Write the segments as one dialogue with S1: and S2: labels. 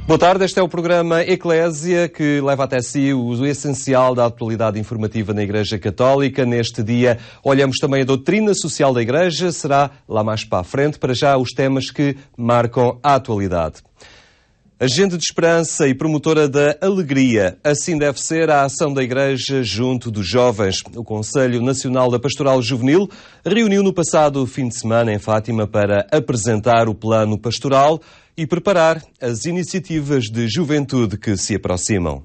S1: Boa tarde, este é o programa Eclésia, que leva até si o essencial da atualidade informativa na Igreja Católica. Neste dia olhamos também a doutrina social da Igreja, será lá mais para a frente, para já os temas que marcam a atualidade. Agente de esperança e promotora da alegria, assim deve ser a ação da Igreja junto dos jovens. O Conselho Nacional da Pastoral Juvenil reuniu no passado fim de semana em Fátima para apresentar o plano pastoral e preparar as iniciativas de juventude que se aproximam.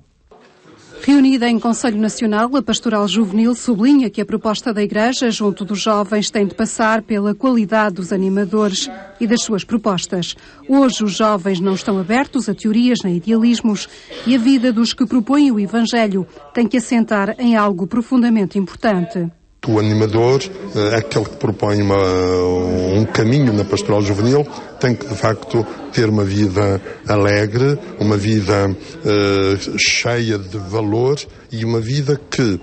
S2: Reunida em Conselho Nacional, a Pastoral Juvenil sublinha que a proposta da Igreja junto dos jovens tem de passar pela qualidade dos animadores e das suas propostas. Hoje os jovens não estão abertos a teorias nem idealismos e a vida dos que propõem o Evangelho tem que assentar em algo profundamente importante.
S3: O animador, aquele que propõe um caminho na pastoral juvenil, tem que de facto ter uma vida alegre, uma vida cheia de valor e uma vida que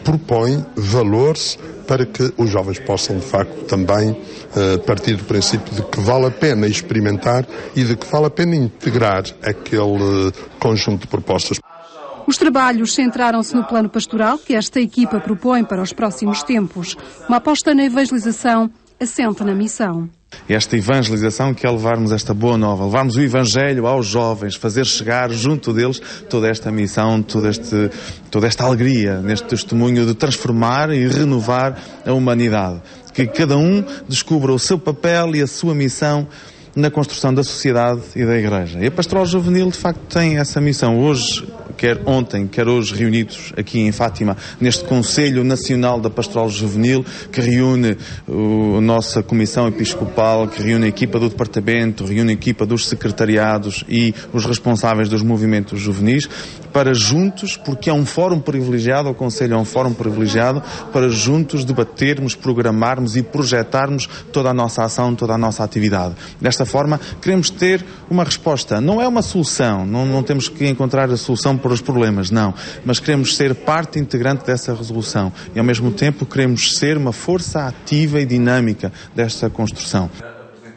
S3: propõe valores para que os jovens possam de facto também partir do princípio de que vale a pena experimentar e de que vale a pena integrar aquele conjunto de propostas.
S2: Os trabalhos centraram-se no plano pastoral que esta equipa propõe para os próximos tempos. Uma aposta na evangelização assente na missão.
S4: Esta evangelização que é levarmos esta boa nova, levarmos o Evangelho aos jovens, fazer chegar junto deles toda esta missão, toda esta alegria, neste testemunho de transformar e renovar a humanidade. Que cada um descubra o seu papel e a sua missão na construção da sociedade e da Igreja. E a Pastoral Juvenil, de facto, tem essa missão. Hoje, quer ontem, quer hoje, reunidos aqui em Fátima, neste Conselho Nacional da Pastoral Juvenil, que reúne a nossa Comissão Episcopal, que reúne a equipa do Departamento, reúne a equipa dos secretariados e os responsáveis dos movimentos juvenis, para juntos, porque é um fórum privilegiado, o Conselho é um fórum privilegiado, para juntos debatermos, programarmos e projetarmos toda a nossa ação, toda a nossa atividade. Desta forma, queremos ter uma resposta. Não é uma solução, não temos que encontrar a solução para os problemas, não. Mas queremos ser parte integrante dessa resolução. E, ao mesmo tempo, queremos ser uma força ativa e dinâmica desta construção.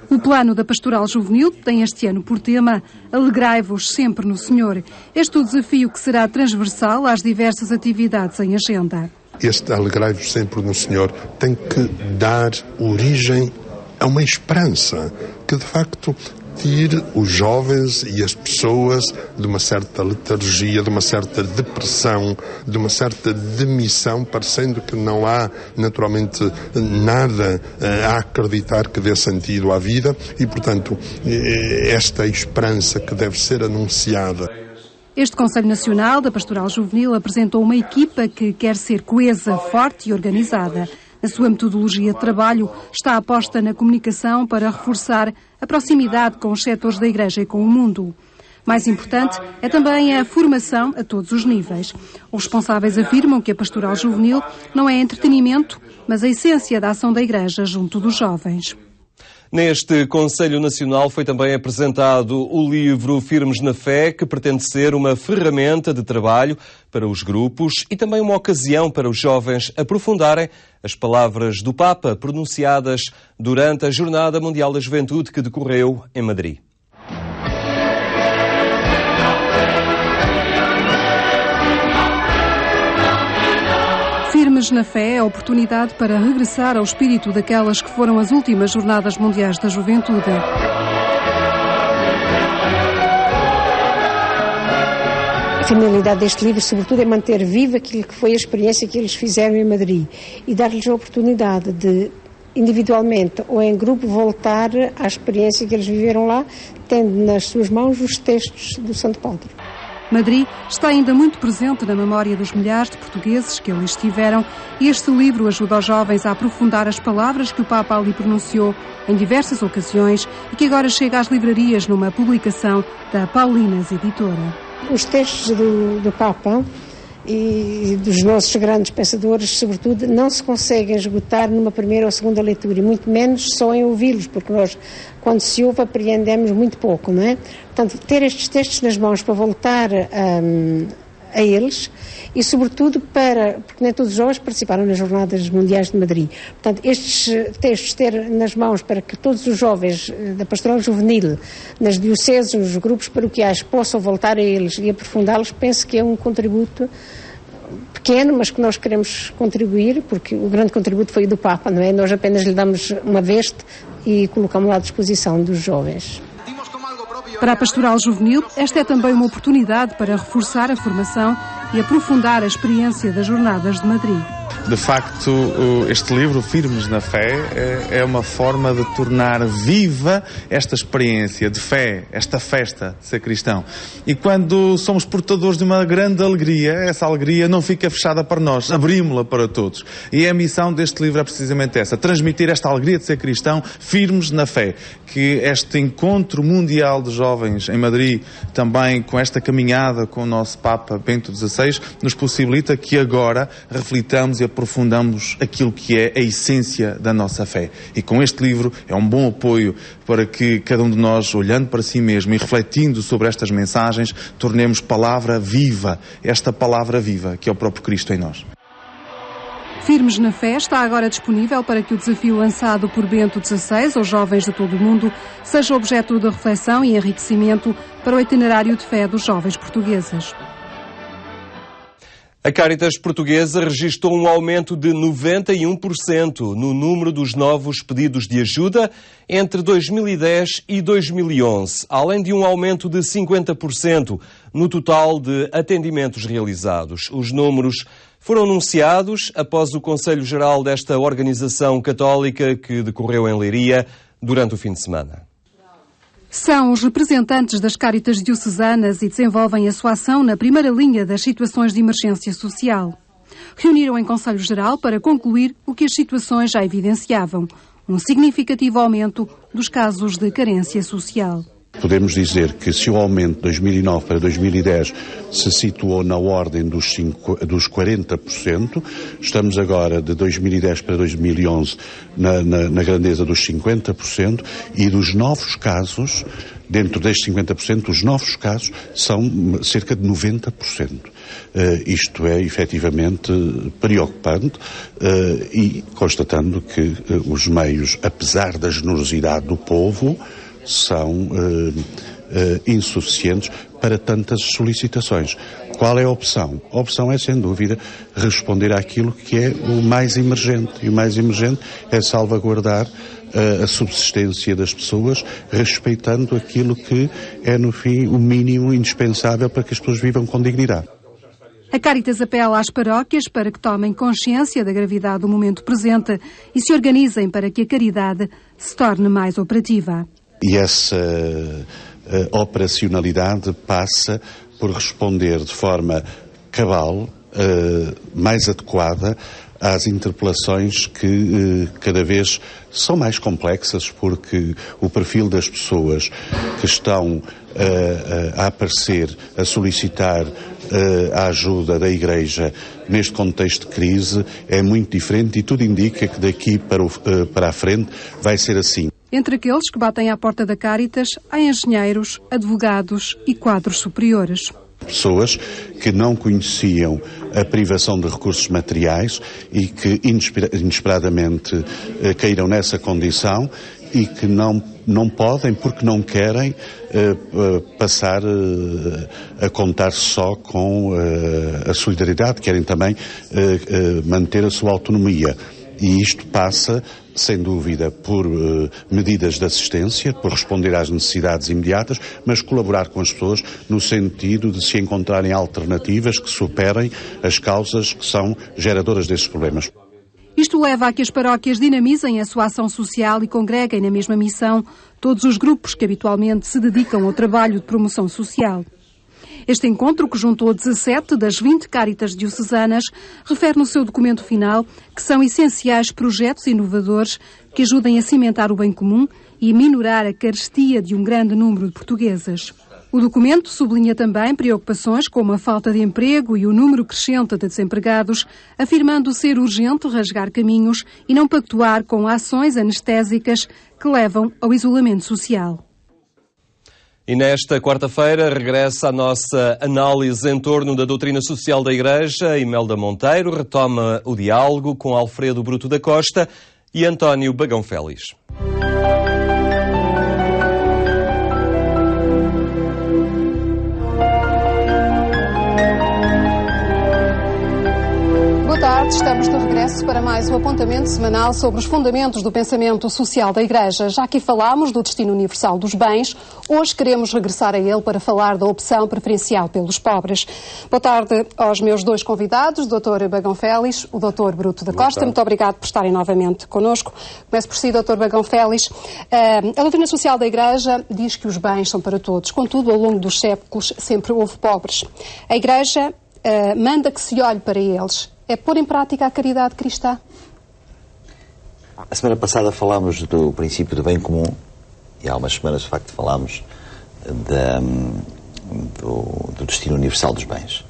S2: O plano da Pastoral Juvenil tem este ano por tema Alegrai-vos sempre no Senhor. Este é o desafio que será transversal às diversas atividades em agenda.
S3: Este Alegrai-vos sempre no Senhor tem que dar origem a uma esperança que, de facto, tire os jovens e as pessoas de uma certa letargia, de uma certa depressão, de uma certa demissão, parecendo que não há, naturalmente, nada a acreditar que dê sentido à vida e, portanto, esta esperança que deve ser anunciada.
S2: Este Conselho Nacional da Pastoral Juvenil apresentou uma equipa que quer ser coesa, forte e organizada. A sua metodologia de trabalho está aposta na comunicação para reforçar a proximidade com os setores da Igreja e com o mundo. Mais importante é também a formação a todos os níveis. Os responsáveis afirmam que a Pastoral Juvenil não é entretenimento, mas a essência da ação da Igreja junto dos jovens.
S1: Neste Conselho Nacional foi também apresentado o livro Firmes na Fé, que pretende ser uma ferramenta de trabalho para os grupos e também uma ocasião para os jovens aprofundarem as palavras do Papa pronunciadas durante a Jornada Mundial da Juventude que decorreu em Madrid.
S2: Firmes na Fé é a oportunidade para regressar ao espírito daquelas que foram as últimas Jornadas Mundiais da Juventude.
S5: A finalidade deste livro, sobretudo, é manter viva aquilo que foi a experiência que eles fizeram em Madrid e dar-lhes a oportunidade de, individualmente ou em grupo, voltar à experiência que eles viveram lá, tendo nas suas mãos os textos do Santo Padre.
S2: Madrid está ainda muito presente na memória dos milhares de portugueses que ali estiveram e este livro ajuda os jovens a aprofundar as palavras que o Papa ali pronunciou em diversas ocasiões e que agora chega às livrarias numa publicação da Paulinas Editora.
S5: Os textos do Papa e dos nossos grandes pensadores, sobretudo, não se conseguem esgotar numa primeira ou segunda leitura, e muito menos só em ouvi-los, porque nós, quando se ouve, apreendemos muito pouco, não é? Portanto, ter estes textos nas mãos para voltar a eles e, sobretudo, porque nem todos os jovens participaram nas Jornadas Mundiais de Madrid. Portanto, estes textos ter nas mãos para que todos os jovens da Pastoral Juvenil, nas dioceses, nos grupos paroquiais, possam voltar a eles e aprofundá-los, penso que é um contributo pequeno, mas que nós queremos contribuir, porque o grande contributo foi o do Papa, não é? Nós apenas lhe damos uma veste e colocamos-la à disposição dos jovens.
S2: Para a Pastoral Juvenil, esta é também uma oportunidade para reforçar a formação e aprofundar a experiência das Jornadas de Madrid.
S4: De facto, este livro, Firmes na Fé, é uma forma de tornar viva esta experiência de fé, esta festa de ser cristão. E quando somos portadores de uma grande alegria, essa alegria não fica fechada para nós, abrimos-la para todos. E a missão deste livro é precisamente essa, transmitir esta alegria de ser cristão, firmes na fé. Que este encontro mundial de jovens em Madrid, também com esta caminhada com o nosso Papa Bento XVI, nos possibilita que agora reflitamos e aprofundamos aquilo que é a essência da nossa fé. E com este livro é um bom apoio para que cada um de nós, olhando para si mesmo e refletindo sobre estas mensagens, tornemos palavra viva, esta palavra viva que é o próprio Cristo em nós.
S2: Firmes na Fé está agora disponível para que o desafio lançado por Bento XVI aos jovens de todo o mundo seja objeto de reflexão e enriquecimento para o itinerário de fé dos jovens portugueses.
S1: A Cáritas Portuguesa registrou um aumento de 91% no número dos novos pedidos de ajuda entre 2010 e 2011, além de um aumento de 50% no total de atendimentos realizados. Os números foram anunciados após o Conselho Geral desta organização católica que decorreu em Leiria durante o fim de semana.
S2: São os representantes das Cáritas diocesanas e desenvolvem a sua ação na primeira linha das situações de emergência social. Reuniram em Conselho Geral para concluir o que as situações já evidenciavam, um significativo aumento dos casos de carência social.
S6: Podemos dizer que se o aumento de 2009 para 2010 se situou na ordem dos 40%, estamos agora de 2010 para 2011 na grandeza dos 50% e dos novos casos, dentro destes 50%, os novos casos são cerca de 90%. Isto é efetivamente preocupante e constatando que os meios, apesar da generosidade do povo, são insuficientes para tantas solicitações. Qual é a opção? A opção é, sem dúvida, responder àquilo que é o mais emergente. E o mais emergente é salvaguardar a subsistência das pessoas, respeitando aquilo que é, no fim, o mínimo indispensável para que as pessoas vivam com dignidade.
S2: A Cáritas apela às paróquias para que tomem consciência da gravidade do momento presente e se organizem para que a caridade se torne mais operativa.
S6: E essa operacionalidade passa por responder de forma cabal, mais adequada às interpelações que cada vez são mais complexas, porque o perfil das pessoas que estão a aparecer, a solicitar a ajuda da Igreja neste contexto de crise é muito diferente e tudo indica que daqui para a frente vai ser assim.
S2: Entre aqueles que batem à porta da Cáritas, há engenheiros, advogados e quadros superiores.
S6: Pessoas que não conheciam a privação de recursos materiais e que inesperadamente caíram nessa condição e que não podem, porque não querem, passar a contar só com a solidariedade, querem também manter a sua autonomia. E isto passa, sem dúvida, por medidas de assistência, por responder às necessidades imediatas, mas colaborar com as pessoas no sentido de se encontrarem alternativas que superem as causas que são geradoras desses problemas.
S2: Isto leva a que as paróquias dinamizem a sua ação social e congreguem na mesma missão todos os grupos que habitualmente se dedicam ao trabalho de promoção social. Este encontro, que juntou 17 das 20 Cáritas diocesanas, refere no seu documento final que são essenciais projetos inovadores que ajudem a cimentar o bem comum e minorar a carestia de um grande número de portugueses. O documento sublinha também preocupações como a falta de emprego e o número crescente de desempregados, afirmando ser urgente rasgar caminhos e não pactuar com ações anestésicas que levam ao isolamento social.
S1: E nesta quarta-feira regressa a nossa análise em torno da doutrina social da Igreja. Imelda Monteiro retoma o diálogo com Alfredo Bruto da Costa e António Bagão Félix.
S2: Estamos de regresso para mais um apontamento semanal sobre os fundamentos do pensamento social da Igreja. Já aqui falámos do destino universal dos bens, hoje queremos regressar a ele para falar da opção preferencial pelos pobres. Boa tarde aos meus dois convidados, o Dr. Bagão Félix, o Dr. Bruto da Costa. Muito obrigado por estarem novamente connosco. Começo por si, Dr. Bagão Félix. A doutrina social da Igreja diz que os bens são para todos, contudo, ao longo dos séculos sempre houve pobres. A Igreja manda que se olhe para eles. É pôr em prática a caridade cristã?
S7: A semana passada falámos do princípio do bem comum e há umas semanas, de facto, falámos do destino universal dos bens.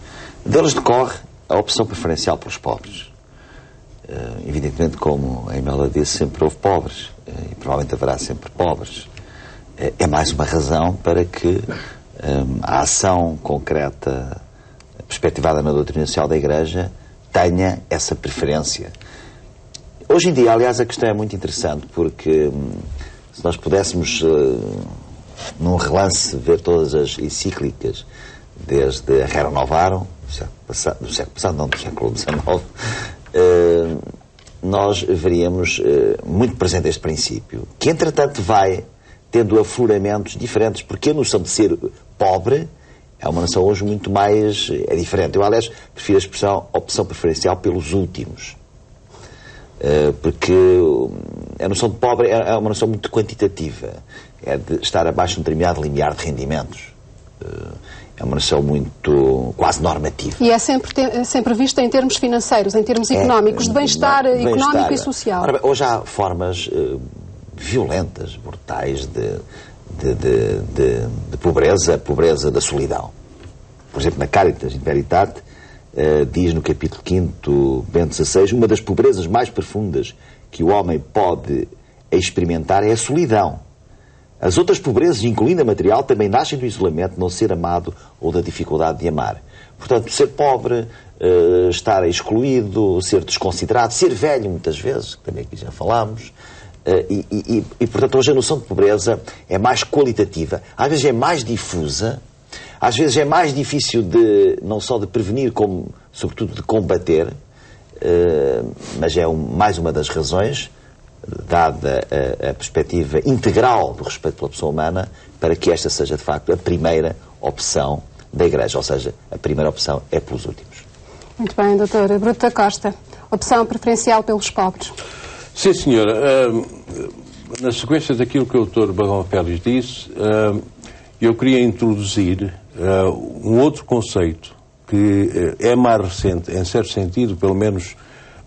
S7: Deles decorre a opção preferencial pelos pobres. Evidentemente, como a Imelda disse, sempre houve pobres e provavelmente haverá sempre pobres. É mais uma razão para que a ação concreta perspectivada na doutrina social da Igreja tenha essa preferência. Hoje em dia, aliás, a questão é muito interessante, porque se nós pudéssemos, num relance, ver todas as encíclicas, desde a Rerum Novarum, do século passado, não, do século XIX, nós veríamos muito presente este princípio, que entretanto vai tendo afloramentos diferentes, porque a noção de ser pobre é uma noção hoje muito mais... é diferente. Eu, aliás, prefiro a expressão opção preferencial pelos últimos. Porque a noção de pobre é uma noção muito quantitativa. É de estar abaixo de um determinado limiar de rendimentos. É uma noção muito... quase normativa.
S2: E é sempre vista em termos financeiros, em termos económicos, de bem-estar económico e social.
S7: Ora bem, hoje há formas violentas, brutais de pobreza da solidão. Por exemplo, na Caritas in Veritate, diz no capítulo 5, Bento XVI, uma das pobrezas mais profundas que o homem pode experimentar é a solidão. As outras pobrezas, incluindo a material, também nascem do isolamento, não ser amado ou da dificuldade de amar. Portanto, ser pobre, estar excluído, ser desconsiderado, ser velho muitas vezes, que também aqui já falámos. E, portanto, hoje a noção de pobreza é mais qualitativa, às vezes é mais difusa, às vezes é mais difícil não só de prevenir, como, sobretudo, de combater, mas é mais uma das razões, dada a perspectiva integral do respeito pela pessoa humana, para que esta seja, de facto, a primeira opção da Igreja, ou seja, a primeira opção é pelos últimos.
S2: Muito bem, doutor Bruto da Costa. Opção preferencial pelos pobres.
S8: Sim, senhora. Na sequência daquilo que o Dr. Bagão Félix disse, eu queria introduzir um outro conceito que é mais recente, em certo sentido, pelo menos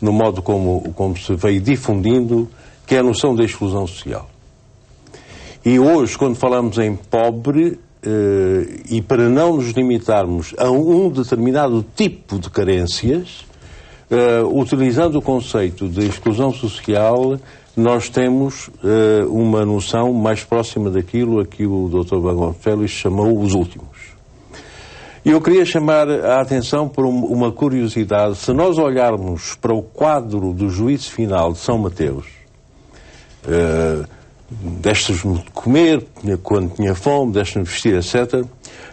S8: no modo como se veio difundindo, que é a noção da exclusão social. E hoje, quando falamos em pobre, e para não nos limitarmos a um determinado tipo de carências, utilizando o conceito de exclusão social, nós temos uma noção mais próxima daquilo a que o Dr. Bagão Félix chamou os últimos. E eu queria chamar a atenção por uma curiosidade. Se nós olharmos para o quadro do juízo final de São Mateus, deste-me comer quando tinha fome, deste-me vestir, etc.,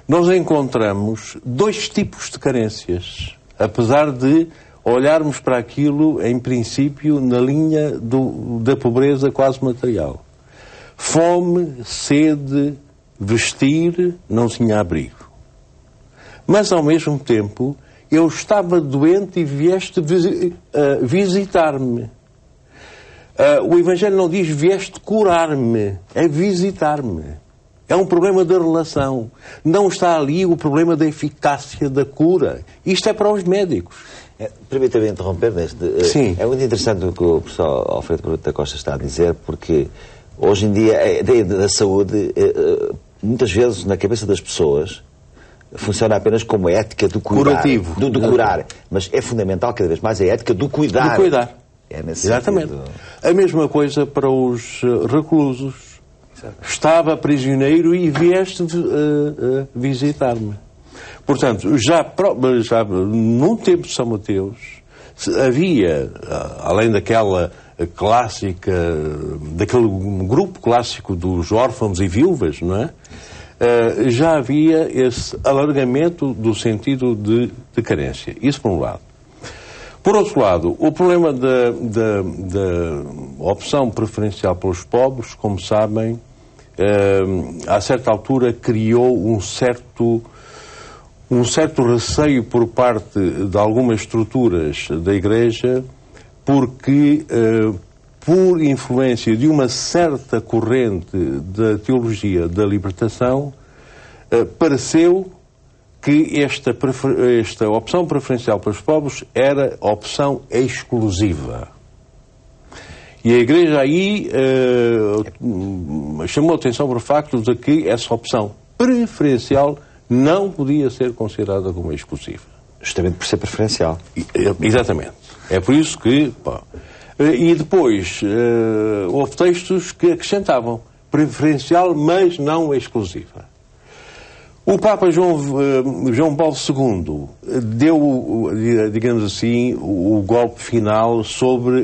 S8: nós encontramos dois tipos de carências, apesar de olharmos para aquilo, em princípio, na linha da pobreza quase material. Fome, sede, vestir, não tinha abrigo. Mas, ao mesmo tempo, eu estava doente e vieste visitar-me. O Evangelho não diz vieste curar-me, é visitar-me. É um problema da relação. Não está ali o problema da eficácia da cura. Isto é para os médicos.
S7: Permita-me interromper neste.
S8: Sim.
S7: É muito interessante o que o professor Alfredo Bruto da Costa está a dizer, porque hoje em dia a ideia da saúde, muitas vezes na cabeça das pessoas, funciona apenas como a ética do cuidar.
S8: Curativo.
S7: Do curar. Mas é fundamental cada vez mais a ética do cuidar.
S8: Do cuidar.
S7: É nesse
S8: Exatamente.
S7: sentido.
S8: A mesma coisa para os reclusos. estava prisioneiro e vieste visitar-me. Portanto, já num tempo de São Mateus, havia, além daquela clássica, daquele grupo clássico dos órfãos e viúvas, não é? Já havia esse alargamento do sentido de carência. Isso por um lado. Por outro lado, o problema da opção preferencial pelos pobres, como sabem, a certa altura criou um certo receio por parte de algumas estruturas da Igreja, porque, por influência de uma certa corrente da teologia da libertação, pareceu que esta opção preferencial para os pobres era opção exclusiva. E a Igreja aí chamou a atenção para o facto de que essa opção preferencial não podia ser considerada como exclusiva.
S7: Justamente por ser preferencial.
S8: Exatamente. É por isso que... E depois houve textos que acrescentavam preferencial, mas não exclusiva. O Papa João Paulo II deu, digamos assim, o golpe final sobre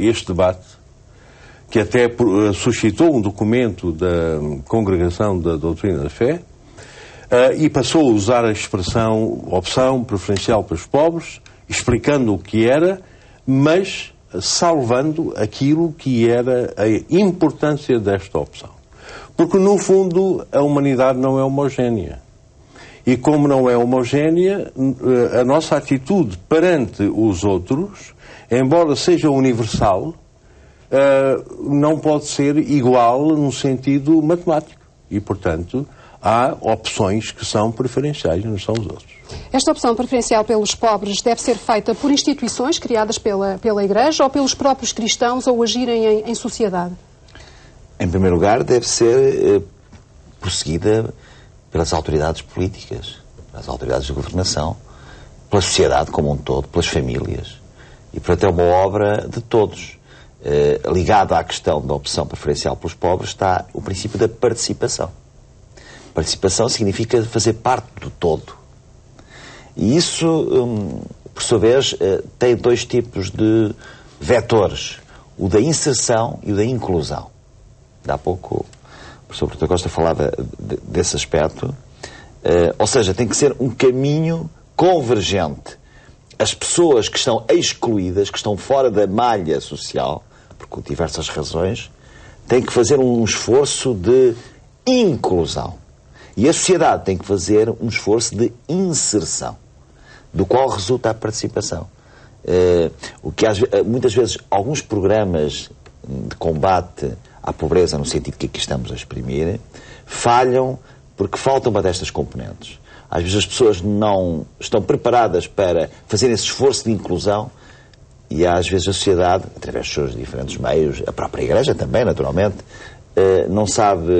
S8: este debate, que até suscitou um documento da Congregação da Doutrina da Fé, e passou a usar a expressão opção preferencial para os pobres, explicando o que era, mas salvando aquilo que era a importância desta opção. Porque, no fundo, a humanidade não é homogénea. E como não é homogénea, a nossa atitude perante os outros, embora seja universal, não pode ser igual no sentido matemático. E, portanto, há opções que são preferenciais, não são os outros.
S2: Esta opção preferencial pelos pobres deve ser feita por instituições criadas pela Igreja ou pelos próprios cristãos ao agirem em sociedade?
S7: Em primeiro lugar, deve ser prosseguida pelas autoridades políticas, pelas autoridades de governação, pela sociedade como um todo, pelas famílias. E, portanto, é uma obra de todos. Ligado à questão da opção preferencial pelos pobres está o princípio da participação. Participação significa fazer parte do todo. E isso, por sua vez, tem dois tipos de vetores. O da inserção e o da inclusão. Há pouco o professor Bruto Costa falava desse aspecto. Ou seja, tem que ser um caminho convergente. As pessoas que estão excluídas, que estão fora da malha social, por diversas razões, têm que fazer um esforço de inclusão. E a sociedade tem que fazer um esforço de inserção, do qual resulta a participação. O que muitas vezes alguns programas de combate à pobreza, no sentido que aqui estamos a exprimir, falham porque faltam uma destas componentes. Às vezes as pessoas não estão preparadas para fazer esse esforço de inclusão e às vezes a sociedade, através dos seus diferentes meios, a própria Igreja também, naturalmente, não sabe,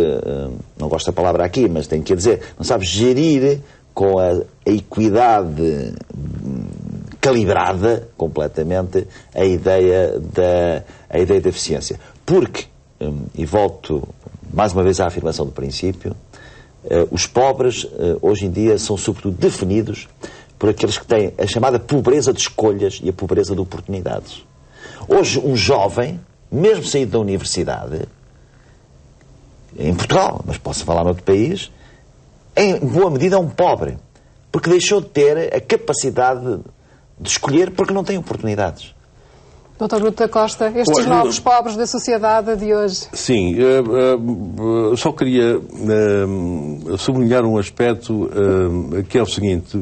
S7: não gosto da palavra aqui, mas tenho que dizer, não sabe gerir com a equidade calibrada completamente a ideia da eficiência. Porque, e volto mais uma vez à afirmação do princípio, os pobres hoje em dia são sobretudo definidos por aqueles que têm a chamada pobreza de escolhas e a pobreza de oportunidades. Hoje um jovem, mesmo saído da universidade, em Portugal, mas posso falar noutro país, em boa medida é um pobre, porque deixou de ter a capacidade de escolher porque não tem oportunidades.
S2: Dr. Bruto da Costa, estes novos pobres da sociedade de hoje.
S8: Sim, só queria sublinhar um aspecto que é o seguinte.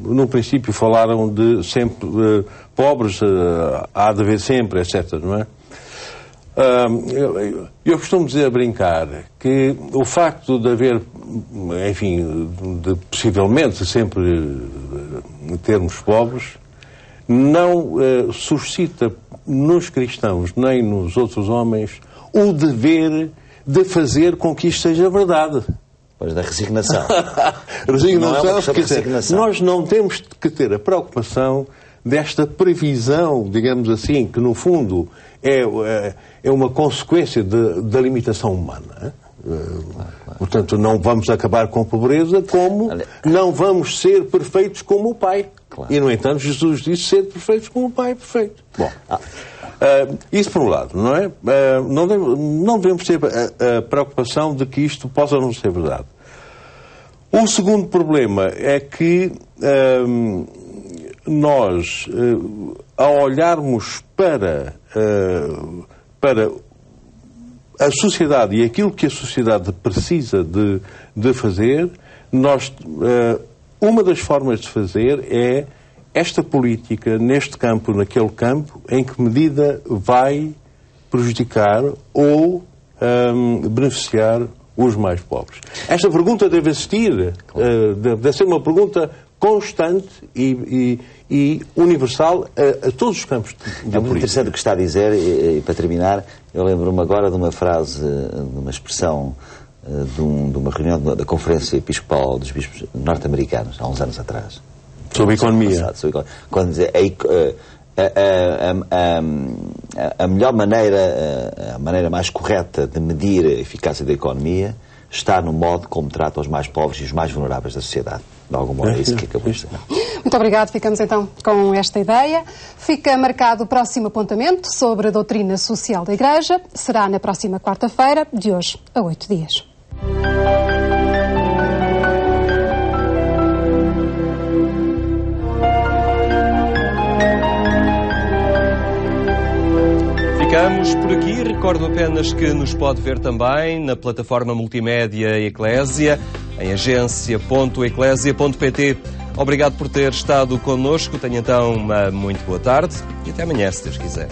S8: No princípio falaram de sempre pobres, há de haver sempre, etc., não é? Eu costumo dizer a brincar que o facto de haver, enfim, de possivelmente sempre termos pobres, não suscita nos cristãos nem nos outros homens o dever de fazer com que isto seja verdade.
S7: Pois, da resignação.
S8: Resignação. Nós não temos que ter a preocupação desta previsão, digamos assim, que no fundo é uma consequência da limitação humana. Portanto, não vamos acabar com a pobreza, como não vamos ser perfeitos como o Pai. Claro. E, no entanto, Jesus disse ser perfeitos como o Pai é perfeito. Bom, isso por um lado, não é? Não devemos ter a preocupação de que isto possa não ser verdade. O segundo problema é que nós, ao olharmos para a sociedade e aquilo que a sociedade precisa de fazer, uma das formas de fazer é esta política, neste campo, naquele campo, em que medida vai prejudicar ou beneficiar os mais pobres. Esta pergunta deve existir, deve ser uma pergunta constante e universal a todos os campos de política.
S7: É muito interessante o que está a dizer, e para terminar, eu lembro-me agora de uma frase, de uma expressão de uma reunião da Conferência Episcopal dos Bispos norte-americanos, há uns anos atrás.
S8: Sobre economia.
S7: Quando dizia a melhor maneira, a maneira mais correta de medir a eficácia da economia está no modo como trata os mais pobres e os mais vulneráveis da sociedade. De algum modo é isso que acabou de dizer.
S2: Muito obrigado. Ficamos então com esta ideia. Fica marcado o próximo apontamento sobre a doutrina social da Igreja. Será na próxima quarta-feira, de hoje a 8 dias.
S1: Ficamos por aqui. Recordo apenas que nos pode ver também na plataforma multimédia Eclésia, em agência.eclésia.pt. Obrigado por ter estado connosco. Tenha então uma muito boa tarde e até amanhã, se Deus quiser.